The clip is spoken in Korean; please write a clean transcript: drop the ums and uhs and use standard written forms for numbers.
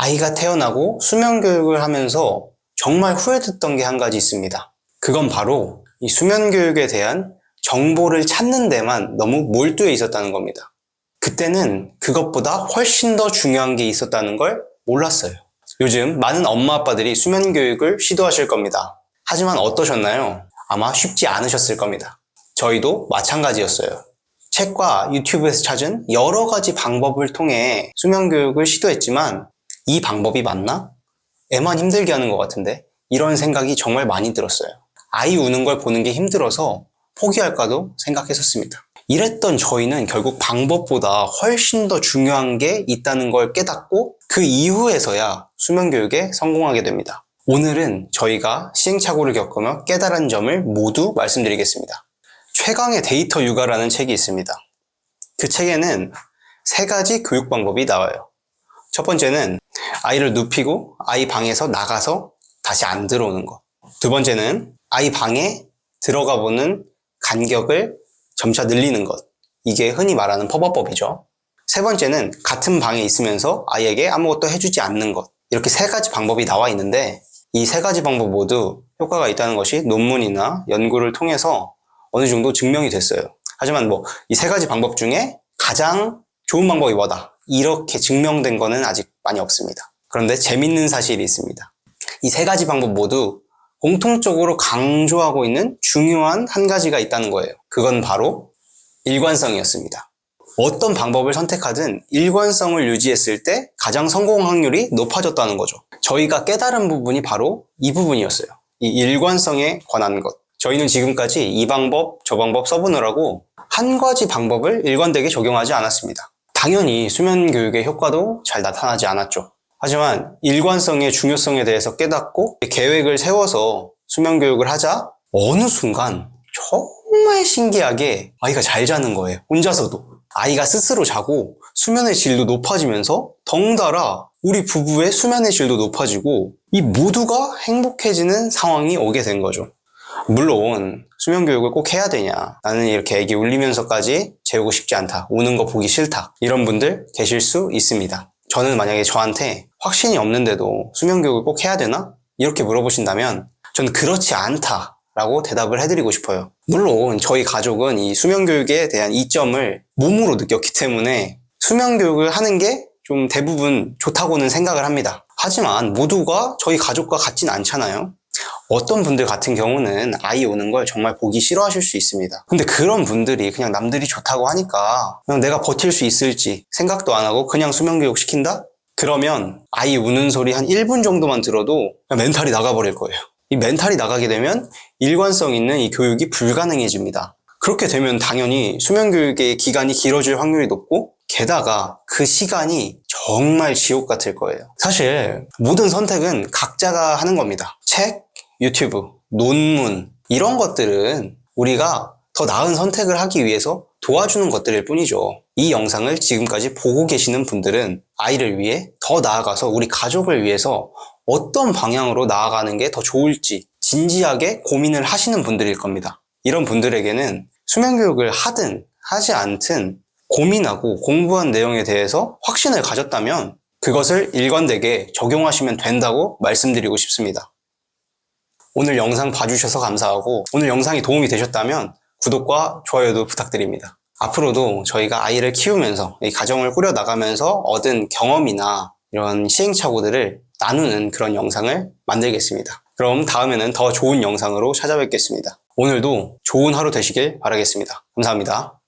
아이가 태어나고 수면 교육을 하면서 정말 후회됐던 게 한 가지 있습니다. 그건 바로 이 수면 교육에 대한 정보를 찾는 데만 너무 몰두해 있었다는 겁니다. 그때는 그것보다 훨씬 더 중요한 게 있었다는 걸 몰랐어요. 요즘 많은 엄마 아빠들이 수면 교육을 시도하실 겁니다. 하지만 어떠셨나요? 아마 쉽지 않으셨을 겁니다. 저희도 마찬가지였어요. 책과 유튜브에서 찾은 여러 가지 방법을 통해 수면 교육을 시도했지만 이 방법이 맞나? 애만 힘들게 하는 것 같은데? 이런 생각이 정말 많이 들었어요. 아이 우는 걸 보는 게 힘들어서 포기할까도 생각했었습니다. 이랬던 저희는 결국 방법보다 훨씬 더 중요한 게 있다는 걸 깨닫고 그 이후에서야 수면 교육에 성공하게 됩니다. 오늘은 저희가 시행착오를 겪으며 깨달은 점을 모두 말씀드리겠습니다. 최강의 데이터 육아라는 책이 있습니다. 그 책에는 3가지 교육 방법이 나와요. 첫 번째는 아이를 눕히고 아이 방에서 나가서 다시 안 들어오는 것. 두 번째는 아이 방에 들어가 보는 간격을 점차 늘리는 것. 이게 흔히 말하는 팝업법이죠. 세 번째는 같은 방에 있으면서 아이에게 아무것도 해주지 않는 것. 이렇게 3가지 방법이 나와 있는데 이 3가지 방법 모두 효과가 있다는 것이 논문이나 연구를 통해서 어느 정도 증명이 됐어요. 하지만 이 3가지 방법 중에 가장 좋은 방법이 뭐다, 이렇게 증명된 거는 아직 많이 없습니다. 그런데 재밌는 사실이 있습니다. 이 3가지 방법 모두 공통적으로 강조하고 있는 중요한 한 가지가 있다는 거예요. 그건 바로 일관성이었습니다. 어떤 방법을 선택하든 일관성을 유지했을 때 가장 성공 확률이 높아졌다는 거죠. 저희가 깨달은 부분이 바로 이 부분이었어요. 이 일관성에 관한 것. 저희는 지금까지 이 방법, 저 방법 써보느라고 한 가지 방법을 일관되게 적용하지 않았습니다. 당연히 수면 교육의 효과도 잘 나타나지 않았죠. 하지만 일관성의 중요성에 대해서 깨닫고 계획을 세워서 수면 교육을 하자 어느 순간 정말 신기하게 아이가 잘 자는 거예요. 혼자서도. 아이가 스스로 자고 수면의 질도 높아지면서 덩달아 우리 부부의 수면의 질도 높아지고 이 모두가 행복해지는 상황이 오게 된 거죠. 물론 수면 교육을 꼭 해야 되냐, 나는 이렇게 애기 울리면서까지 재우고 싶지 않다, 우는 거 보기 싫다, 이런 분들 계실 수 있습니다. 저는 만약에 저한테 확신이 없는데도 수면 교육을 꼭 해야 되나? 이렇게 물어보신다면 저는 그렇지 않다 라고 대답을 해드리고 싶어요. 물론 저희 가족은 이 수면 교육에 대한 이점을 몸으로 느꼈기 때문에 수면 교육을 하는 게 좀 대부분 좋다고는 생각을 합니다. 하지만 모두가 저희 가족과 같진 않잖아요. 어떤 분들 같은 경우는 아이 우는 걸 정말 보기 싫어하실 수 있습니다. 근데 그런 분들이 그냥 남들이 좋다고 하니까 그냥 내가 버틸 수 있을지 생각도 안 하고 그냥 수면 교육 시킨다? 그러면 아이 우는 소리 한 1분 정도만 들어도 그냥 멘탈이 나가버릴 거예요. 이 멘탈이 나가게 되면 일관성 있는 이 교육이 불가능해집니다. 그렇게 되면 당연히 수면 교육의 기간이 길어질 확률이 높고 게다가 그 시간이 정말 지옥 같을 거예요. 사실 모든 선택은 각자가 하는 겁니다. 책, 유튜브, 논문 이런 것들은 우리가 더 나은 선택을 하기 위해서 도와주는 것들일 뿐이죠. 이 영상을 지금까지 보고 계시는 분들은 아이를 위해 더 나아가서 우리 가족을 위해서 어떤 방향으로 나아가는 게 더 좋을지 진지하게 고민을 하시는 분들일 겁니다. 이런 분들에게는 수면 교육을 하든 하지 않든 고민하고 공부한 내용에 대해서 확신을 가졌다면 그것을 일관되게 적용하시면 된다고 말씀드리고 싶습니다. 오늘 영상 봐주셔서 감사하고 오늘 영상이 도움이 되셨다면 구독과 좋아요도 부탁드립니다. 앞으로도 저희가 아이를 키우면서 이 가정을 꾸려나가면서 얻은 경험이나 이런 시행착오들을 나누는 그런 영상을 만들겠습니다. 그럼 다음에는 더 좋은 영상으로 찾아뵙겠습니다. 오늘도 좋은 하루 되시길 바라겠습니다. 감사합니다.